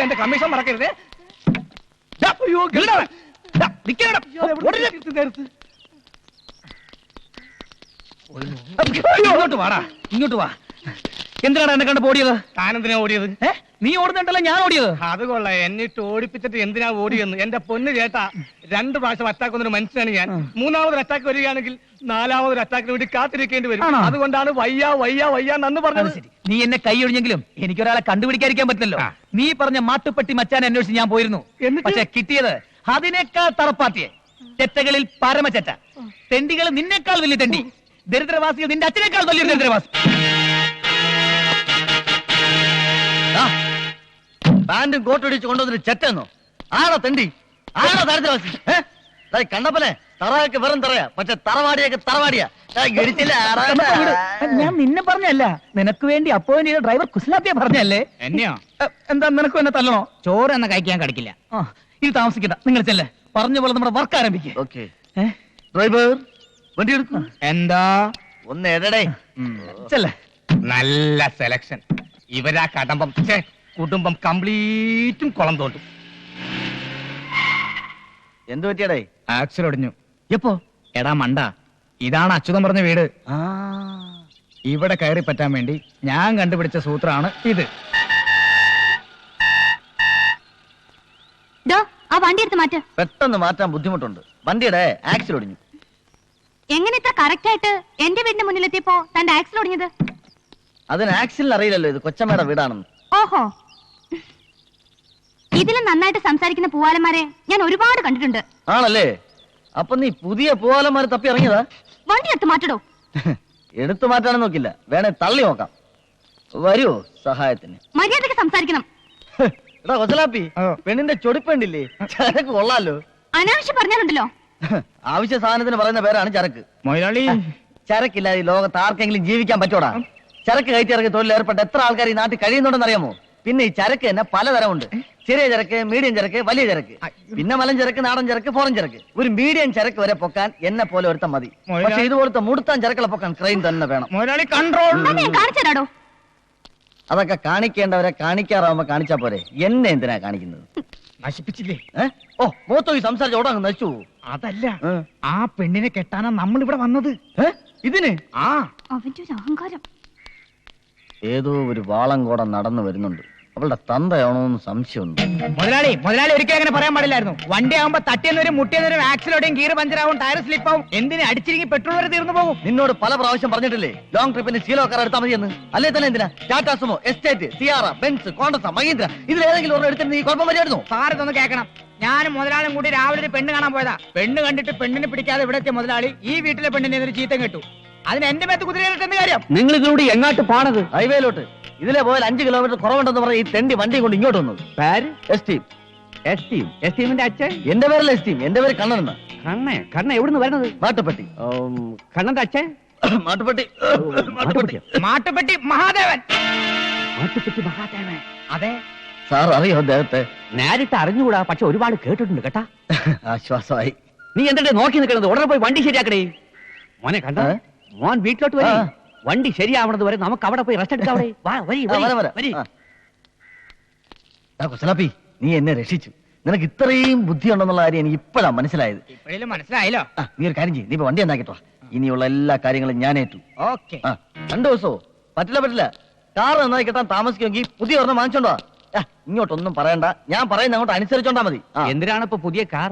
എന്റെ കമ്മീഷൻ മറക്കരുത്. ഇങ്ങോട്ട് വാടാ, ഇങ്ങോട്ട് വാ. എന്തിനാണ് എന്നെ കണ്ട് ഓടിയത്? താനെന്തിനാ ഓടിയത്? നീ ഓടുന്നുണ്ടല്ലോ, ഞാൻ ഓടിയത്. അത് കൊള്ളാം, എന്നിട്ട് ഓടിപ്പിച്ചിട്ട് എന്തിനാ ഓടിയെന്ന്. എന്റെ പൊന്ന് ചേട്ടാ, 2 പ്രാവശ്യം അറ്റാക്ക് വന്നൊരു മനുഷ്യനാണ് ഞാൻ. 3ാമതൊരു അറ്റാക്ക് വരികയാണെങ്കിൽ 4ാമതൊരു അറ്റാക്കിന് വേണ്ടി കാത്തിരിക്കേണ്ടി വരും. അതുകൊണ്ടാണ് വയ്യ വയ്യ വയ്യ നന്ന് പറഞ്ഞത്. നീ എന്നെ കൈ ഒഴിഞ്ഞെങ്കിലും എനിക്കൊരാളെ കണ്ടുപിടിക്കാതിരിക്കാൻ പറ്റില്ലല്ലോ. നീ പറഞ്ഞ മാട്ടുപ്പെട്ടി മച്ചാൻ അന്വേഷിച്ച് ഞാൻ പോയിരുന്നു. പക്ഷെ കിട്ടിയത് അതിനേക്കാൾ തറപ്പാത്തിയെ. ചെറ്റകളിൽ പരമചെറ്റ, തെണ്ടികൾ നിന്നേക്കാൾ വലിയ തെണ്ടി, ദരിദ്രവാസികൾ നിന്റെ അച്ഛനേക്കാൾ വലിയ ദരിദ്രവാസി. പാന്റും കോട്ടും ഇടിച്ച് കൊണ്ടുവന്നിട്ട് ചെറ്റെന്നോ? ആണോ തെണ്ടി? ആണോ ദരിദ്രവാസി? കണ്ടപ്പനെ തറയൊക്കെ വെറും തറയാ, പക്ഷെ തറവാടിയൊക്കെ തറവാടിയാ. ഞാൻ നിന്നെ പറഞ്ഞല്ല, നിനക്ക് വേണ്ടി അപ്പോയിന്റ് ചെയ്ത ഡ്രൈവർ കുസ്ലാപ്പിയെ പറഞ്ഞല്ലേ. എന്നെയോ? എന്താ നിനക്കും എന്നെ തല്ലണോ? ചോറ് എന്നെ കഴിക്കാൻ കടിക്കില്ല. ഇത് താമസിക്കണ്ട, നിങ്ങൾ ചെല്ലേ. പറഞ്ഞ പോലെ നമ്മുടെ വർക്ക് ആരംഭിക്കും. ഡ്രൈവർ വണ്ടി എടുക്കും. എന്താ ഒന്ന് എടടേ ചെല്ലേ. നല്ല സെലക്ഷൻ. ഇവരാ കടമ്പം കുടുംബം കംപ്ലീറ്റും കുളം തോണ്ടും. എന്ത് പറ്റിയടേ? ആക്സിൽ ഒടിഞ്ഞു. എപ്പോ? എടാ മണ്ട, ഇതാണ് അച്യുതം പറഞ്ഞ വീട്. ഇവിടെ കയറി പറ്റാൻ വേണ്ടി ഞാൻ കണ്ടുപിടിച്ച സൂത്രമാണ് ഇത്. ആ വണ്ടി എടുത്ത് മാറ്റ. പെട്ടെന്ന് മാറ്റാൻ ബുദ്ധിമുട്ടുണ്ട്. വണ്ടിയുടെ ആക്സിൽ ഒടിഞ്ഞു. എങ്ങനെ ഇത്ര കറക്റ്റ് ആയിട്ട് എന്റെ വീടിന്റെ മുന്നിലെത്തിയപ്പോ തന്റെ ആക്സിൽ ഒടിഞ്ഞത്? അതിന് ആക്സിലിന് അറിയില്ലല്ലോ ഇത് കൊച്ചമ്മയുടെ വീടാണെന്ന്. ഓഹോ, ഇതിലും നന്നായിട്ട് സംസാരിക്കുന്ന പൂവാലന്മാരെ ഞാൻ ഒരുപാട് കണ്ടിട്ടുണ്ട്. ആണല്ലേ? അപ്പൊ നീ പുതിയ പൂവാലന്മാരെ തപ്പി ഇറങ്ങിയതാ? വണ്ടി എടുത്ത് മാറ്റടോ. എടുത്തു മാറ്റാനും നോക്കില്ല, വേണേ തള്ളി നോക്കാം. വരുവോ സഹായത്തിന്? മര്യാദക്ക് സംസാരിക്കണം. എടാ കൊച്ചലാപ്പി, പെണ്ണിന്റെ ചൊടിപ്പേണ്ടില്ലേ? ചരക്ക് കൊള്ളാലോ. അനാവശ്യം പറഞ്ഞാലുണ്ടല്ലോ. ആവശ്യ സാധനത്തിന് പറയുന്ന പേരാണ് ചരക്ക്. മൊയ്ലാളി, ചരക്കില്ലാതെ ഈ ലോകത്ത് ആർക്കെങ്കിലും ജീവിക്കാൻ പറ്റൂടാ? ചരക്ക് കയറ്റി ഇറങ്ങി തൊഴിൽ ഏർപ്പെട്ട എത്ര ആൾക്കാർ ഈ നാട്ടിൽ കഴിയുന്നുണ്ടെന്ന് അറിയാമോ? പിന്നെ ഈ ചരക്ക് തന്നെ പലതരമുണ്ട്. ചെറിയ ചരക്ക്, മീഡിയം ചരക്ക്, വലിയ ചരക്ക്, പിന്നെ മലം ചരക്ക്, നാടൻ ചരക്ക്, ഫോറൻ ചരക്ക്. ഒരു മീഡിയം ചരക്ക് വരെ പൊക്കാൻ എന്നെ പോലെ ഒരുത്തം മതി. പക്ഷെ ഇതുപോലത്തെ മുടുത്താൻ ചരക്കുള്ള പൊക്കാൻ ക്രെയിൻ തന്നെ വേണം. കാണിച്ചാടോ. അതൊക്കെ കാണിക്കേണ്ടവരെ കാണിക്കാറാവുമ്പോ കാണിച്ചാ പോരെ. എന്നെ എന്തിനാ കാണിക്കുന്നത്? നശിപ്പിച്ചില്ലേ? ഓ മൂത്തോ ഈ സംസാരിച്ച ഓടാ നശിച്ചു. അതല്ല, ആ പെണ്ണിനെ കെട്ടാനാ നമ്മൾ ഇവിടെ വന്നത്. ഇതിന് അവന്റെ ഒരു അഹങ്കാരം. ഏതോ ഒരു വാളംകോടം നടന്നു വരുന്നുണ്ട്. അവളുടെ തന്തയാണോന്ന് സംശയമുണ്ട്. മുതലാളി ഒരിക്കലും അങ്ങനെ പറയാൻ പാടില്ലായിരുന്നു. വണ്ടി ആവുമ്പോ തട്ടിയെന്നവരും മുട്ടിയെന്നവരും ആക്സിലോടെയും ഗീർ പഞ്ചറാവും, ടയർ സ്ലിപ്പാവും. എന്തിന് അടിച്ചിരിക്കും പെട്രോൾ വരെ തീർന്നു പോകും. നിന്നോട് പല പ്രാവശ്യം പറഞ്ഞിട്ടില്ലേ ലോങ് ട്രിപ്പിന് ശീലോ കാർ എടുത്താൽ മതിയെന്ന്? അല്ലേ തന്നെ എന്തിനാ Tata Sumo, Estate, Sierra, Benz, Contessa, Mahindra ഇതിലേതെങ്കിലും ഒരെണ്ണം എടുത്തിട്ട് നീ കുഴപ്പം വരികയായിരുന്നു? സാർ ഇതൊന്ന് കേൾക്കണം. ഞാനും മുതലാളും കൂടി രാവിലെ ഒരു പെണ്ണ് കാണാൻ പോയതാ. പെണ്ണ് കണ്ടിട്ട് പെണ്ണിനെ പിടിക്കാതെ ഇവിടെ എത്തിയ മുതലാളി ഈ വീട്ടിലെ പെണ്ണിനെ ഒരു ചീത്തം കേട്ടു. അതിന് എന്റെ മേത്ത് കുതിരയിട്ടെന്ന് കാര്യം. നിങ്ങൾ ഇതിലൂടെ എങ്ങോട്ട് പോണത്? ഹൈവേയിലോട്ട്. ഇതിലെ പോയാൽ 5 കിലോമീറ്റർ കുറവുണ്ടെന്ന് പറഞ്ഞ ഈ തെണ്ടി വണ്ടി കൊണ്ട് ഇങ്ങോട്ട് വന്നത്. പേര് എസ്റ്റീം. എസ്റ്റീമിന്റെ അച്ഛൻ? എന്റെ പേരല്ല എസ്റ്റീം, എന്റെ പേര് കണ്ണൻ. കണ്ണ എവിടുന്ന് വരുന്നത്? മാട്ടുപ്പെട്ടി. കണ്ണന്റെ അച്ഛൻ? മാട്ടുപ്പെട്ടി മഹാദേവൻ. അതെ സാർ അറിയോ അദ്ദേഹത്തെ? നേരിട്ട് അറിഞ്ഞുകൂടാ, പക്ഷെ ഒരുപാട് കേട്ടിട്ടുണ്ട് കേട്ടാ. ആശ്വാസമായി. നീ എന്തിട്ട് നോക്കി നിൽക്കുന്നത്? ഉടനെ പോയി വണ്ടി ശരിയാക്കണേ. മോനെ കണ്ട മോൻ വീട്ടിലോട്ട് വരി. വണ്ടി ശരിയാവണത് വരെ നമുക്ക് അവിടെ പോയി റെസ്റ്റ് എടുക്കാം. കൊച്ചലാപ്പി, നീ എന്നെ രക്ഷിച്ചു. നിനക്ക് ഇത്രയും ബുദ്ധി ഉണ്ടെന്നുള്ള കാര്യം എനിക്ക് ഇപ്പോഴാ മനസ്സിലായത്. മനസ്സിലായല്ലോ. നീ ഒരു കാര്യം ചെയ്യും, നീ ഇപ്പൊ വണ്ടി എന്നാക്കിട്ടോ. ഇനിയുള്ള എല്ലാ കാര്യങ്ങളും ഞാൻ ഏറ്റു. 2 ദിവസമോ? പറ്റില്ല. കാർ നന്നായി കിട്ടാൻ താമസിക്കുമെങ്കിൽ പുതിയ ഒരെണ്ണം വാങ്ങിച്ചോണ്ടോ. ഇങ്ങോട്ടൊന്നും പറയണ്ട, ഞാൻ പറയുന്ന അങ്ങോട്ട് അനുസരിച്ചോണ്ടാ മതി. എന്തിനാണ് ഇപ്പൊ പുതിയ കാർ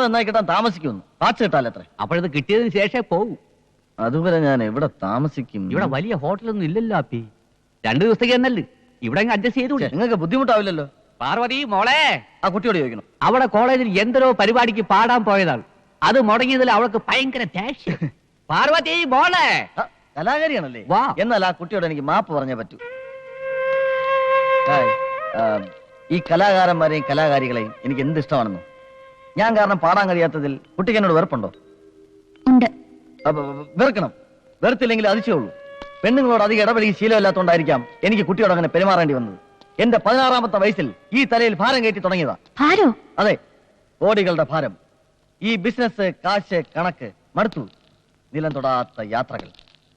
നന്നായി കിട്ടാൻ താമസിക്കുമെന്ന്. പാച്ച് കിട്ടാലത്ര. അപ്പോഴത് കിട്ടിയതിന് ശേഷമേ പോകൂ. അതുവരെ ഞാൻ എവിടെ താമസിക്കും? ഇവിടെ വലിയ ഹോട്ടലൊന്നും ഇല്ലല്ലോ അപ്പി. 2 ദിവസത്തേക്ക് എന്നല്ലേ ഇവിടെ അഡ്ജസ്റ്റ് ചെയ്തു. നിങ്ങൾക്ക് ബുദ്ധിമുട്ടാവില്ലല്ലോ. പാർവതി മോളെ, ആ കുട്ടിയോട് ചോദിക്കണം. അവിടെ കോളേജിൽ എന്തോ പരിപാടിക്ക് പാടാൻ പോയതാണ്. അത് മുടങ്ങിയതിൽ അവൾക്ക് ഭയങ്കര ദേഷ്യം. പാർവതി മോളെ. കലാകാരിയാണല്ലേ? എന്നാൽ ആ കുട്ടിയോട് എനിക്ക് മാപ്പ് പറഞ്ഞേ പറ്റൂ. ഈ കലാകാരന്മാരെയും കലാകാരികളെയും എനിക്ക് എന്ത് ഇഷ്ടമാണെന്നോ. ഞാൻ കാരണം പാടാൻ കഴിയാത്തതിൽ കുട്ടിക്ക് എന്നോട് വെറുപ്പുണ്ടോ? വെറുക്കണം. വെറുത്തില്ലെങ്കിൽ അതിശയുള്ളൂ. പെണ്ണുങ്ങളോട് അധികം ഇടപെടി ശീലമില്ലാത്തതുകൊണ്ടായിരിക്കാം എനിക്ക് കുട്ടിയോട് അങ്ങനെ പെരുമാറേണ്ടി വന്നത്. എന്റെ 16ാമത്തെ വയസ്സിൽ ഈ തലയിൽ ഭാരം കയറ്റി തുടങ്ങിയതാ. അതെ, കോടികളുടെ ഭാരം. ഈ ബിസിനസ്, കാശ്, കണക്ക് മടുത്തു. നിലം തൊടാത്ത യാത്രകൾ.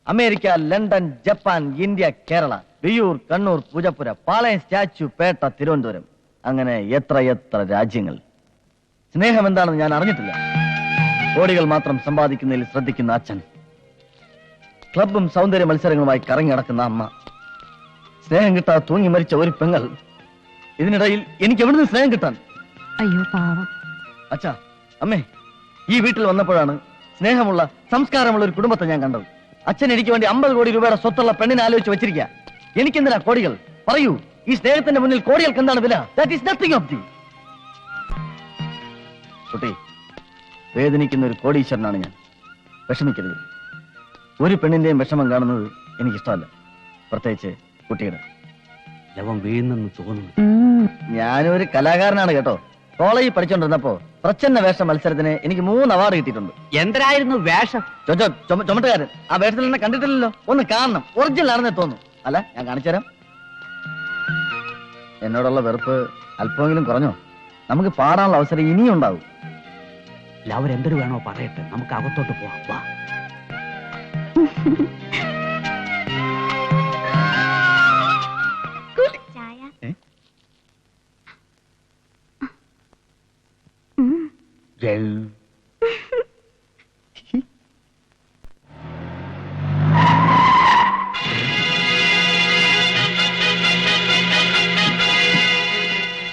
America, London, Japan, India, Kerala, Viyyur, Kannur, Poojappura, Palayam, statue, Pettah, Thiruvananthapuram. അങ്ങനെ എത്ര എത്ര രാജ്യങ്ങൾ. സ്നേഹം എന്താണെന്ന് ഞാൻ അറിഞ്ഞിട്ടില്ല. കോടികൾ മാത്രം സമ്പാദിക്കുന്നതിൽ ശ്രദ്ധിക്കുന്ന അച്ഛൻ, ക്ലബും സൗന്ദര്യ മത്സരങ്ങളുമായി കറങ്ങി നടക്കുന്ന അമ്മ, സ്നേഹം കിട്ടാതെ തൂങ്ങി മരിച്ച ഒരു പെങ്ങൾ. ഇതിനിടയിൽ എനിക്ക് എവിടുന്ന് സ്നേഹം കിട്ടാൻ? അയ്യോ പാവം. അച്ഛാ, അമ്മേ, ഈ വീട്ടിൽ വന്നപ്പോഴാണ് സ്നേഹമുള്ള സംസ്കാരമുള്ള ഒരു കുടുംബത്തെ ഞാൻ കണ്ടത്. അച്ഛൻ എനിക്ക് വേണ്ടി 50 കോടി രൂപയുടെ സ്വത്തുള്ള പെണ്ണിനെ ആലോചിച്ച് വെച്ചിരിക്കുക. എനിക്കെന്തിനാ കോടികൾ? പറയൂ, ഈ സ്നേഹത്തിന്റെ മുന്നിൽ കോടികൾക്ക് എന്താണ് വില? That is nothing of the. കുട്ടി, വേദനിക്കുന്ന ഒരു കോടീശ്വരനാണ് ഞാൻ. വിഷമിക്കരുത്. ഒരു പെണ്ണിന്റെയും വിഷമം കാണുന്നത് എനിക്കിഷ്ടമല്ല, പ്രത്യേകിച്ച് കുട്ടിയുടെ. ലവൻ വീഴുന്നെന്ന് തോന്നുന്നു. ഞാനൊരു കലാകാരനാണ് കേട്ടോ. കോളേജിൽ പഠിച്ചോണ്ടിരുന്നപ്പോ പ്രച്ഛന്ന വേഷ മത്സരത്തിന് എനിക്ക് 3 അവാർഡ് കിട്ടിയിട്ടുണ്ട്. എന്തരായിരുന്നു വേഷം? ചുമട്ടുകാരൻ. ആ വേഷത്തിൽ എന്നെ കണ്ടിട്ടില്ലല്ലോ. ഒന്ന് കാണണം, ഒറിജിനൽ ആണെന്ന് തോന്നുന്നു. അല്ല, ഞാൻ കാണിച്ചുതരാം. എന്നോടുള്ള വെറുപ്പ് അല്പമെങ്കിലും കുറഞ്ഞോ? നമുക്ക് പാടാനുള്ള അവസരം ഇനിയും ഉണ്ടാവും. ലവർ എന്തൊരു വേണോ പറയട്ടെ, നമുക്ക് അകത്തോട്ട് പോവാം. വാ.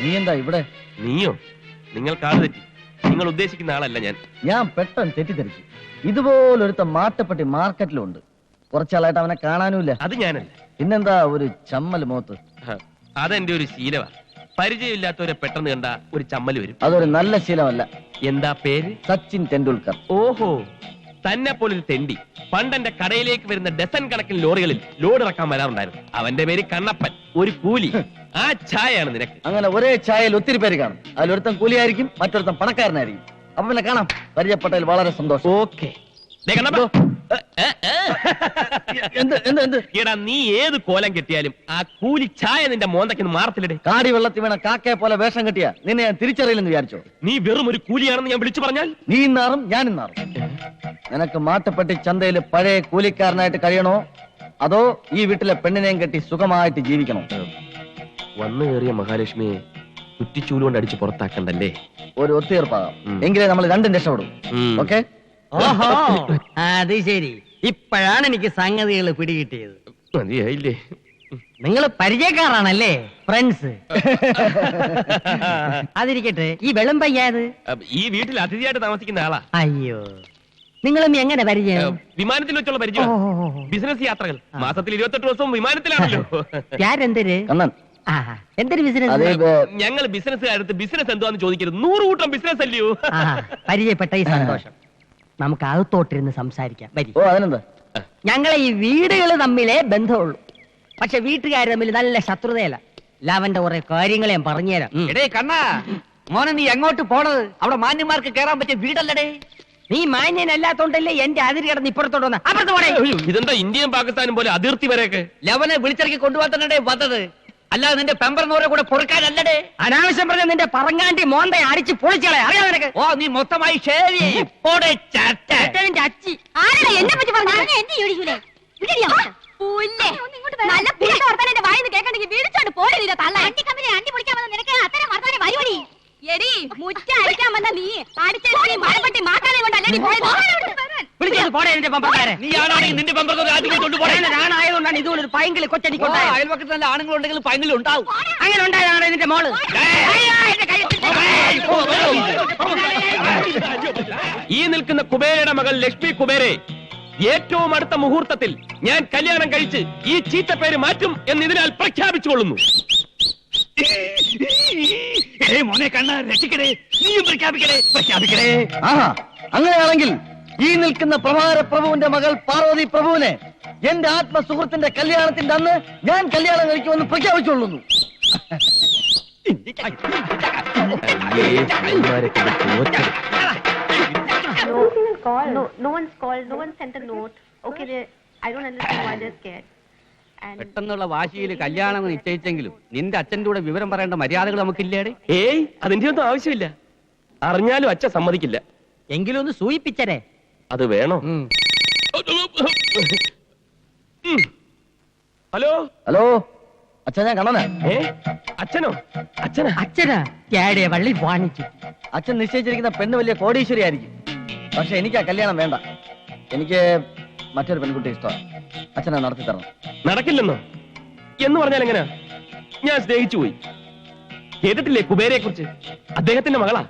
നീ എന്താ ഇവിടെ? നീയോ? നിങ്ങൾ കാട് തെറ്റി. നിങ്ങൾ ഉദ്ദേശിക്കുന്ന ആളല്ല ഞാൻ. ഞാൻ പെട്ടെന്ന് തെറ്റിദ്ധരിച്ചു. ഇതുപോലൊരുത്ത മാട്ടപ്പെട്ടി മാർക്കറ്റിലുണ്ട്. കുറച്ചാളായിട്ട് അവനെ കാണാനുമില്ല. അത് ഞാനല്ല. പിന്നെന്താ ഒരു ചമ്മൽ മുഖത്ത്? അതെന്റെ ഒരു ശീലമാ. പരിചയമില്ലാത്തവരെ പെട്ടെന്ന് കണ്ട ഒരു ചമ്മല് വരും. അതൊരു നല്ല ശീലമല്ല. എന്താ പേര്? സച്ചിൻ ടെണ്ടുൽക്കർ. ഓഹോ, തന്നെ പോലൊരു തെണ്ടി പണ്ടെന്റെ കടയിലേക്ക് വരുന്ന ഡസൻ കണക്കിന് ലോറികളിൽ ലോഡ് ഇറക്കാൻ വരാറുണ്ടായിരുന്നു. അവന്റെ പേര് കണ്ണപ്പൻ, ഒരു കൂലി. ആ ചായയാണ് നിനക്ക്. അങ്ങനെ ഒരേ ചായയിൽ ഒത്തിരി പേര് കാണും. അതിലൊരുത്തൻ കൂലിയായിരിക്കും, മറ്റൊരുത്തൻ പണക്കാരനായിരിക്കും. അപ്പൊ പിന്നെ കാണാം. പരിചയപ്പെട്ടതിൽ വളരെ സന്തോഷം. ഓക്കെ. എടാ, നീ ഏത് കോലം കെട്ടിയാലും ആ കൂലി ചായ നിന്റെ മോന്തയ്ക്ക് മാറത്തില്ലടേ. കാടി വെള്ളത്തിൽ വീണ കാക്കയെ പോലെ വേഷം കെട്ടിയ നിന്നെ ഞാൻ തിരിച്ചറിയില്ലെന്ന് വിചാരിച്ചോ? നീ വെറും ഒരു കൂലിയാണെന്ന് ഞാൻ വിളിച്ചു പറഞ്ഞാൽ നീ ഇന്നാറും ഞാൻ ഇന്നാറും. നിനക്ക് മാട്ടപ്പെട്ടി ചന്തയിൽ പഴയ കൂലിക്കാരനായിട്ട് കഴിയണോ, അതോ ഈ വീട്ടിലെ പെണ്ണിനെയും കെട്ടി സുഖമായിട്ട് ജീവിക്കണോ? വന്നു കയറിയ മഹാലക്ഷ്മിയെ കുറ്റിച്ചൂലുകൊണ്ട് അടിച്ച് പുറത്താക്കണ്ടല്ലേ. ഒരു ഒത്തുതീർപ്പാകാം. എങ്കിലേ നമ്മൾ രണ്ടും രക്ഷപ്പെടും. ഓക്കെ? ഓഹോ, അത് ശരി. ഇപ്പോഴാണ് എനിക്ക് സംഗതികൾ പിടികിട്ടിയത്. മതിയായില്ലേ? നിങ്ങൾ പരിചയക്കാരാണല്ലേ, ഫ്രണ്ട്സ്? അതിരിക്കട്ടെ, ഈ വെള്ളം പയ്യാത് ഈ വീട്ടിൽ അതിഥിയായിട്ട് താമസിക്കുന്ന ആളാ. അയ്യോ, നിങ്ങളും എങ്ങനെ പരിചയം? വിമാനത്തിൽ വെച്ചുള്ള പരിചയം. ബിസിനസ് യാത്രകൾ. മാസത്തിൽ 28 ദിവസവും വിമാനത്തിലാണല്ലോ. എന്തൊരു കണ്ണൻ, എന്തൊരു ബിസിനസ്? ഞങ്ങൾ ബിസിനസ്സുകാരത്ത് ബിസിനസ് എന്താന്ന് ചോദിക്കരുത്. 100 കൂട്ടം ബിസിനസ് അല്ലയോ. പരിചയപ്പെട്ട ഈ സന്തോഷം. നമുക്ക് അകത്തോട്ടിരുന്ന് സംസാരിക്കാം. ഓ, അതിനെന്താ? ഞങ്ങളെ ഈ വീടുകൾ തമ്മിലേ ബന്ധമുള്ളൂ. പക്ഷെ വീട്ടുകാർ തമ്മിൽ നല്ല ശത്രുതയല്ല. ലാവന്റെ കുറെ കാര്യങ്ങൾ ഞാൻ പറഞ്ഞുതരാം. എടേ കണ്ണാ, മോനെ നീ എങ്ങോട്ട് പോണത്? അവിടെ മാന്യന്മാർക്ക് കേറാൻ പറ്റിയ വീടല്ലടേ. നീ മാന്യനല്ലാത്തോണ്ടല്ലേ എന്റെ അതിര് കിടന്ന് ഇപ്പുറത്തോട്ട് വന്ന. അപ്പുറത്ത് പോടേ. ഇതെന്താ ഇന്ത്യയും പാകിസ്ഥാനും പോലെ അതിർത്തി വരെയൊക്കെ? ലവനെ വിളിച്ചിറക്കി കൊണ്ടുപോകാൻ തന്നെ വന്നത്, അല്ലാതെ നിന്റെ പെമ്പറന്നോരെ കൂടെ പൊറുക്കാനല്ലടേ. അനാവശ്യം പറഞ്ഞ നിന്റെ പറങ്ങാണ്ടി മോന്ത അടിച്ച് പൊളിച്ചളെ. അറിയാം നിനക്ക്? ഓ, നീ മൊത്തമായി ഷേവ് അച്ചി. ആരാടാ എന്നെ പറ്റി പറഞ്ഞു? എന്നെ ചോദിക്കൂലേ? നല്ല പിള്ളേരുടെ വർത്താനം എന്റെ വായിന്ന് കേൾക്കണ്ടെങ്കിൽ വീടിച്ചോണ്ട് പോടില്ല. തള്ള അണ്ടി കമ്പനി അണ്ടി പൊളിക്കാൻ വന്ന നിനക്ക് അത്തരം വർത്താനം വരുവടി. എടി മുറ്റ അടിക്കാൻ വന്ന നീ അടിച്ചെടുത്ത് മരപ്പെട്ടി മാക്കാനെ കൊണ്ടല്ലടി പോയത്. വിളിച്ചോണ്ട് പോടേ നിന്റെ പമ്പക്കാരെ. നീ ആണാണെങ്കിൽ നിന്റെ പെമ്പറന്നോരെ ആദ്യം കൊണ്ടുപോകണം. ഞാനായതുകൊണ്ടാണ് ഇതുപോലൊരു പൈങ്കിളി കൊച്ചടിക്കൊണ്ടായത്. അയൽപക്കത്ത് നല്ല ആണുങ്ങളുണ്ടെങ്കിൽ പൈനലുണ്ടാവും. അങ്ങനെ ഉണ്ടായതാണ് നിന്റെ മോള്. ഈ നിൽക്കുന്ന കുബേരയുടെ മകൾ ലക്ഷ്മി കുബേരെ ഏറ്റവും അടുത്ത മുഹൂർത്തത്തിൽ ഞാൻ കല്യാണം കഴിച്ച് ഈ ചീത്തപ്പേര് മാറ്റും എന്ന് ഇതിനാൽ പ്രഖ്യാപിച്ചുകൊള്ളുന്നു. മോനെ കണ്ണ രക്ഷിക്കടേ, നീയും പ്രഖ്യാപിക്കടേ. ആഹാ, അങ്ങനെയാണെങ്കിൽ ഈ നിൽക്കുന്ന പ്രഭാര പ്രഭുവിന്റെ മകൾ പാർവതി പ്രഭുവിനെ എന്റെ ആത്മസുഹൃത്തിന്റെ കല്യാണത്തിന്റെ അന്ന് ഞാൻ കല്യാണം കഴിക്കുമെന്ന് പ്രഖ്യാപിച്ചുകൊള്ളുന്നു. No one's called. No one sent a note. Okay, I don't understand why they're scared. പെട്ടെന്നുള്ള വാശിയിൽ കല്യാണം നിശ്ചയിച്ചെങ്കിലും നിന്റെ അച്ഛന്റെ കൂടെ വിവരം പറയേണ്ട മര്യാദകൾ നമുക്കില്ലേടെ? ഏയ്, അതിന്റെ ഒന്നും ആവശ്യമില്ല. അറിഞ്ഞാലും അച്ഛൻ സമ്മതിക്കില്ല. എങ്കിലും ഒന്ന് സൂയിപ്പിച്ചരേ. അത് വേണോ? ഹലോ ഹലോ, അച്ഛൻ ഞാൻ കണ്ണനാ. അച്ഛനോ? അച്ഛനാ? അച്ഛനാ ഡാഡിയെ വള്ളി വാണിച്ചു. അച്ഛൻ നിശ്ചയിച്ചിരിക്കുന്ന പെണ്ണ് വലിയ കോടീശ്വരി ആയിരിക്കും. പക്ഷെ എനിക്ക് ആ കല്യാണം വേണ്ട. എനിക്ക് മറ്റൊരു പെൺകുട്ടി ഇഷ്ടമാണ്. അച്ഛനെ നടത്തി തരണം. നടക്കില്ലെന്നോ? എന്ന് പറഞ്ഞാൽ എങ്ങനെയാ? ഞാൻ സ്നേഹിച്ചു പോയി. കേട്ടിട്ടില്ലേ കുബേരയെ കുറിച്ച്? അദ്ദേഹത്തിന്റെ മകളാ.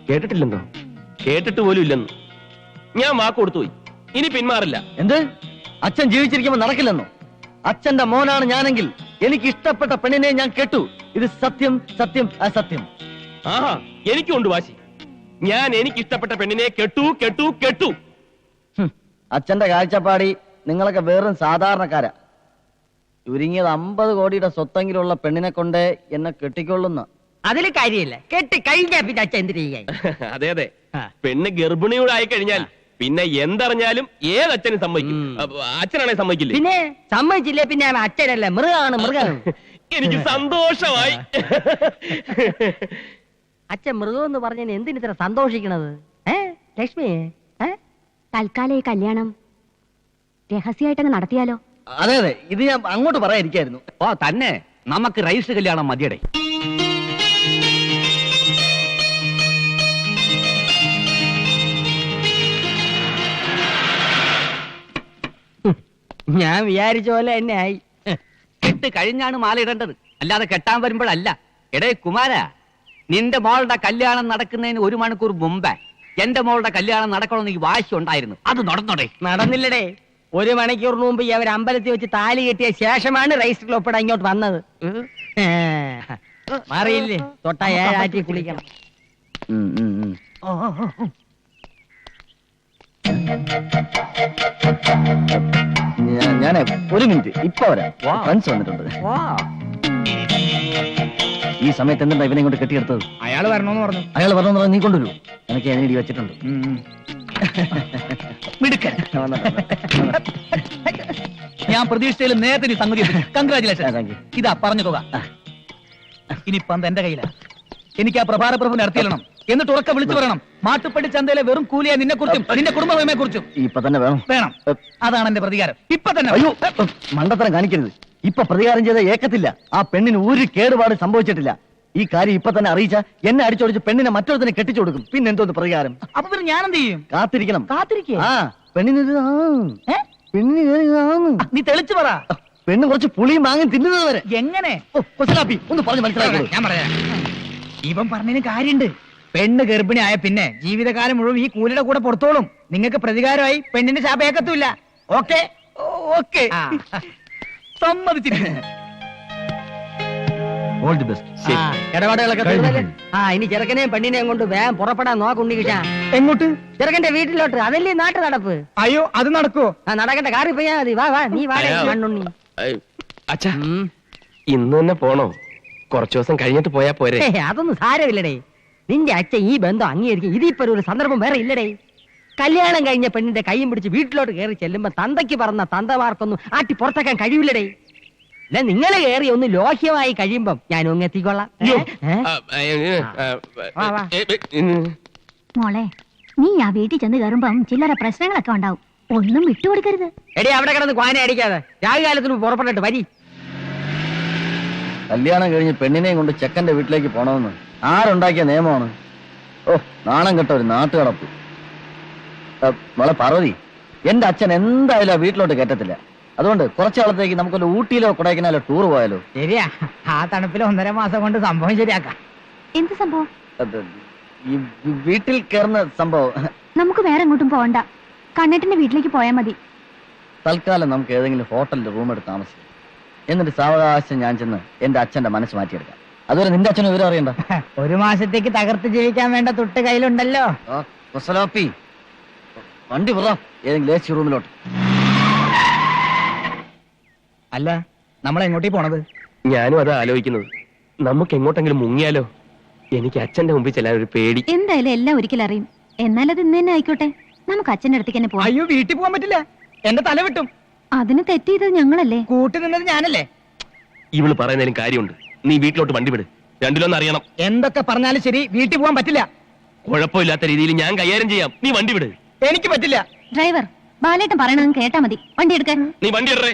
കേട്ടിട്ടില്ലെന്നോ? കേട്ടിട്ട് പോലും ഇല്ലെന്ന്. ഞാൻ വാക്ക് കൊടുത്തു പോയി. ഇനി പിന്മാറില്ല. എന്ത്? അച്ഛൻ ജീവിച്ചിരിക്കുമ്പോൾ നടക്കില്ലെന്നോ? അച്ഛന്റെ മോനാണ് ഞാനെങ്കിൽ എനിക്ക് ഇഷ്ടപ്പെട്ട പെണ്ണിനെ ഞാൻ കെട്ടു. ഇത് സത്യം, സത്യം, അസത്യം. ആഹാ, എനിക്കുണ്ട് വാശി. ഞാൻ എനിക്ക് ഇഷ്ടപ്പെട്ട പെണ്ണിനെ കെട്ടു കെട്ടു കെട്ടു. അച്ഛന്റെ കാഴ്ചപ്പാടി നിങ്ങളൊക്കെ വെറും സാധാരണക്കാരാ. ചുരുങ്ങിയത് 50 കോടിയുടെ സ്വത്തെങ്കിലുള്ള പെണ്ണിനെ കൊണ്ട് എന്നെ കെട്ടിക്കൊള്ളുന്ന. അതില് കാര്യമില്ല. കെട്ടി കഴിഞ്ഞാ പിന്നെ അച്ഛൻ എന്തിനു ചെയ്യാൻ? അതെ അതെ, പെണ്ണ് ഗർഭിണിയോടായി കഴിഞ്ഞാൽ പിന്നെ എന്തറിഞ്ഞാലും ഏതച്ഛനും സമ്മതിക്കും. അച്ഛനാണെ സമ്മതിക്കില്ലേ? പിന്നെ സമ്മതിച്ചില്ലേ പിന്നെ അച്ഛനല്ല, മൃഗമാണ് മൃഗം. എനിക്ക് സന്തോഷമായി. അച്ഛൻ മൃഗം എന്ന് പറഞ്ഞതിന് എന്തിന് ഇത്ര സന്തോഷിക്കണത്? ലക്ഷ്മി, തൽക്കാലം ഈ കല്യാണം രഹസ്യമായിട്ടങ്ങ് നടത്തിയാലോ? അതെ അതെ, ഇത് ഞാൻ അങ്ങോട്ട് പറയാതിരിക്കായിരുന്നു. ഓ തന്നെ, നമുക്ക് രജിസ്റ്റർ കല്യാണം മതിയടേ. ഞാൻ വിചാരിച്ച പോലെ തന്നെ ആയി. കെട്ട് കഴിഞ്ഞാണ് മാല ഇടേണ്ടത്, അല്ലാതെ കെട്ടാൻ വരുമ്പോഴല്ല. എടേ കുമാര, നിന്റെ മോളുടെ കല്യാണം നടക്കുന്നതിന് 1 മണിക്കൂർ മുമ്പേ എന്റെ മോളുടെ കല്യാണം നടക്കണമെന്ന് എനിക്ക് വാശി ഉണ്ടായിരുന്നു. അത് നടന്നോടേ? നടന്നില്ലടേ. 1 മണിക്കൂറിന് മുമ്പ് അവർ അമ്പലത്തിൽ വെച്ച് താലി കെട്ടിയ ശേഷമാണ് രജിസ്റ്ററിൽ ഒപ്പിടാൻ ഇങ്ങോട്ട് വന്നത്. മാറിയില്ലേ? തൊട്ട 7 ആറ്റി കുളിക്കണം. ഞാനേ 1 മിനിറ്റ് ഇപ്പൊ വരാം. ഫ്രണ്ട്സ് വന്നിട്ടുണ്ട്. ഈ സമയത്ത് എന്താ ഇവനെ കൊണ്ട് കെട്ടിയെടുത്തത്? അയാൾ വരണോന്ന് പറഞ്ഞു. അയാൾ പറഞ്ഞു നീ കൊണ്ടുവരൂ. എനിക്ക് അതിനിടി വെച്ചിട്ടുണ്ട്. മിടുക്കൻ. ഞാൻ പ്രതീക്ഷിച്ചതിൽ നേരത്തെ സംഗതി. കൺഗ്രാചുലേഷൻ. ഇതാ പറഞ്ഞു തുക. ഇനിയിപ്പം എന്റെ കയ്യിലാണ്. എനിക്ക് ആ പ്രഭാര പ്രഭു നടത്തിയിരണം. എന്നിട്ട് ഉറക്കെ വിളിച്ചു പറയണം, മാട്ടുപ്പടി ചന്തയിലെ വെറും കൂലിയെ നിന്നെ കുറിച്ചും നിന്റെ കുടുംബമയെ കുറിച്ചും. ഇപ്പൊ തന്നെ വേണം. വേണം. അതാണ് എന്റെ പ്രതികാരം. ഇപ്പൊ തന്നെ. അയ്യോ, മണ്ടത്തരം കാണിക്കരുത്. ഇപ്പൊ പ്രതികാരം ചെയ്ത ഏക്കത്തില്ല. ആ പെണ്ണിന് ഒരു കേടുപാട് സംഭവിച്ചിട്ടില്ല. ഈ കാര്യം ഇപ്പൊ തന്നെ അറിയിച്ച എന്നെ അടിച്ചോടിച്ച് പെണ്ണിനെ മറ്റൊരുത്തനെ കെട്ടിച്ചു കൊടുക്കും. പിന്നെ എന്തോന്ന് പ്രതികാരം? അപ്പൊ പിന്നെ ഞാൻ എന്ത് ചെയ്യും? കാത്തിരിക്കണം. കാത്തിരിക്കേ? ആ പെണ്ണിന് നീ തെളിച്ചു പറ. പെണ്ണ് കുറച്ച് പുളിയും മാങ്ങി തിന്നുന്നത് വരെ. എങ്ങനെ? ഒന്ന് പറഞ്ഞ് മനസ്സിലാക്കി. ഞാൻ പറയാം. ഇവൻ പറഞ്ഞതിന് കാര്യണ്ട്. പെണ്ണ് ഗർഭിണിയായ പിന്നെ ജീവിതകാലം മുഴുവൻ ഈ കൂലിയുടെ കൂടെ പുറത്തോളും. നിങ്ങൾക്ക് പ്രതികാരമായി പെണ്ണിന്റെ ശാപേക്കത്തുമില്ല. ഓക്കെ? ഓക്കെ, സമ്മതിച്ചിരിക്കുന്നു. All the best. ഇടപാടുകളൊക്കെ തീർന്നല്ലേ? ഇനി ചെറുക്കനെയും പെണ്ണിനെയും കൊണ്ട് വേഗം പുറപ്പെടാൻ നോക്കുണ്ടി കിട്ടാ. എങ്ങോട്ട്? ചെറുക്കന്റെ വീട്ടിലോട്ട്. അതല്ലേ നാട്ടു നടപ്പ്. അയ്യോ, അത് നടക്കുവോ? നടക്കണ്ട, കാറി പോയാ മതി. വാ വാ, നീ വാടേ മണ്ണുണ്ണി. അച്ഛാ, ഇന്ന് തന്നെ പോണോ? കുറച്ചു ദിവസം കഴിഞ്ഞിട്ട് പോയാ പോരെ? അതൊന്നും സാരമില്ലടേ. നിന്റെ അച്ഛൻ ഈ ബന്ധം അംഗീകരിക്കും. ഇതിപ്പോ ഒരു സന്ദർഭം വേറെ ഇല്ലടേ. കല്യാണം കഴിഞ്ഞ പെണ്ണിന്റെ കൈയും പിടിച്ച് വീട്ടിലോട്ട് കയറി ചെല്ലുമ്പോ തന്തയ്ക്ക് പറഞ്ഞ തന്തമാർക്കൊന്നും ആട്ടി പുറത്താക്കാൻ കഴിയില്ലടേ. അല്ല, നിങ്ങളെ കയറി ഒന്ന് ലോഹ്യമായി കഴിയുമ്പം ഞാൻ ഒന്നെത്തിക്കൊള്ളാം. മോളെ, നീ ആ വീട്ടിൽ ചെന്ന് കയറുമ്പം ചില്ലറ പ്രശ്നങ്ങളൊക്കെ ഉണ്ടാവും. ഒന്നും വിട്ടുകൊടുക്കരുത്. എടി, അവിടെ കിടന്ന് ക്വാന അടിക്കാതെ രാഹുകാലത്തിന് പുറപ്പെട്ടിട്ട് വരി. കല്യാണം കഴിഞ്ഞ് പെണ്ണിനെയും കൊണ്ട് ചെക്കന്റെ വീട്ടിലേക്ക് പോണമെന്ന് ആരുണ്ടാക്കിയ നിയമമാണ്? ഓ, നാണം കെട്ട ഒരു നാട്ടുകടപ്പ്. മോളെ പാർവതി, എന്റെ അച്ഛൻ എന്തായാലും ആ വീട്ടിലോട്ട് കയറ്റത്തില്ല. അതുകൊണ്ട് കുറച്ചു കാലത്തേക്ക് നമുക്കൊരു ഊട്ടിയിലോ കൊടൈക്കനാലോ ടൂർ പോയാലോ? ശരിയാ, ആ തണുപ്പിൽ 1.5 മാസം കൊണ്ട് സംഭവം ശരിയാക്കാം. എന്ത് സംഭവം? ഈ വീട്ടിൽ കയറുന്ന സംഭവം. നമുക്ക് വേറെ എങ്ങോട്ടും പോകണ്ട. കണ്ണേട്ടന്റെ വീട്ടിലേക്ക് പോയാൽ മതി. തൽക്കാലം നമുക്ക് ഏതെങ്കിലും ഹോട്ടലിൽ റൂം എടുത്ത് താമസിക്കാം. എന്നിട്ട് സാവകാശം ഞാൻ ചെന്ന് എന്റെ അച്ഛന്റെ മനസ്സ് മാറ്റിയെടുക്കാം. അതുവരെ നിന്റെ അച്ഛനും വിവരം അറിയണ്ട. 1 മാസത്തേക്ക് തകർത്ത് ജീവിക്കാൻ വേണ്ട തൊട്ട് കയ്യിലുണ്ടല്ലോ. വണ്ടി പറ ഏതെങ്കിലും AC റൂമിലോട്ട്. അല്ല, നമ്മൾ എങ്ങോട്ടേ പോണത്? ഞാനും അത് ആലോചിക്കുന്നത്. നമുക്ക് എങ്ങോട്ടെങ്കിലും മുങ്ങിയാലോ? എനിക്ക് അച്ഛന്റെ മുമ്പിൽ ചെല്ലാൻ ഒരു പേടി. എന്തായാലും എല്ലാം ഒരിക്കലും അറിയും. എന്നാലത് ഇന്ന് തന്നെ ആയിക്കോട്ടെ. നമുക്ക് അച്ഛന്റെ അടുത്തേക്ക് തന്നെ പോവാം. അയ്യോ, വീട്ടിൽ പോകാൻ പറ്റില്ല. എന്റെ തല വിട്ടും. അതിന് തെറ്റ് ചെയ്തത് ഞങ്ങളല്ലേ? കൂട്ടി നിന്നത് ഞാനല്ലേ? ഇവള് പറയുന്നതിലും കാര്യമുണ്ട്. നീ വീട്ടിലോട്ട് വണ്ടി വിട്. രണ്ടിലൊന്നും അറിയണം. എന്തൊക്കെ പറഞ്ഞാലും ശരി, വീട്ടിൽ പോകാൻ പറ്റില്ല. കുഴപ്പമില്ലാത്ത രീതിയിൽ ഞാൻ കൈകാര്യം ചെയ്യാം. നീ വണ്ടി വിട്. എനിക്ക് പറ്റില്ല. ഡ്രൈവർ, ബാലേട്ടൻ പറയണത് കേട്ടാ മതി. വണ്ടി എടുക്കാൻ. നീ വണ്ടി ഇടറേ.